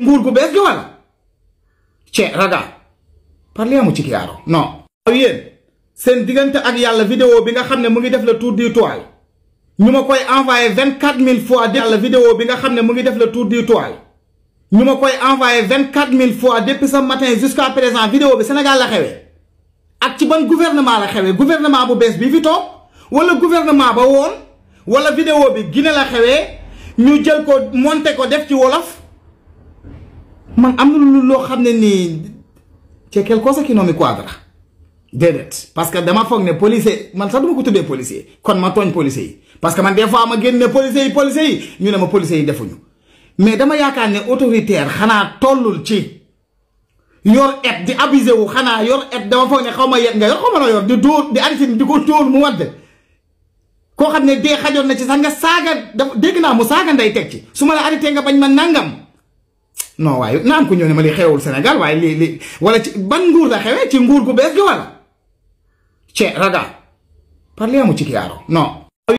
nguur gu bees gi wala raga parliamo ci chiaro non yéen seen diggante ak yàlla vidéo bi nga xam ne mu ngi def le tour du toile ñu ma koy envoyé 24 000 fois yàlla vidéo bi nga xam ne mu ngi def le tour du toile ñu ma koy envoyé 24 000 fois depuis ce matin jusqu'à présent vidéo bi Sénégal la xewee ak ci ban gouvernement la xewee gouvernement bu bees bi fi toog wala gouvernement ba woon wala vidéo bi Guinée la xewee ñu jël ko monté ko def ci wolof man am na loo xam ne nii c'est quelque chose qui non mi quadra déedéet parce que dama foog ne policier man sax duma ko tuddee policier kon ma tooñ policier yi parce que man des fois ma génn ne policier yi ñu ne ma policier yi defuñu mais dama yaakaar ne autoritaire xanaa tollul ci yor et di abusé wu xanaa yor et dama foog ne xaw ma yet nga yor xaw ma la yor di dóor di arrêté di ko dóor mu wadd koo xam ne dee xajoon na ci sax nga saaga dafa dégg naa mu saaga nday teg ci su ma la arrêté nga bañ ma nangam non waaye na am ko ñëw ne ma li xewul Sénégal waaye lii wala ci ban nguur la xewee ci nguur gu bees gi wala raga parliamo ci chiaro non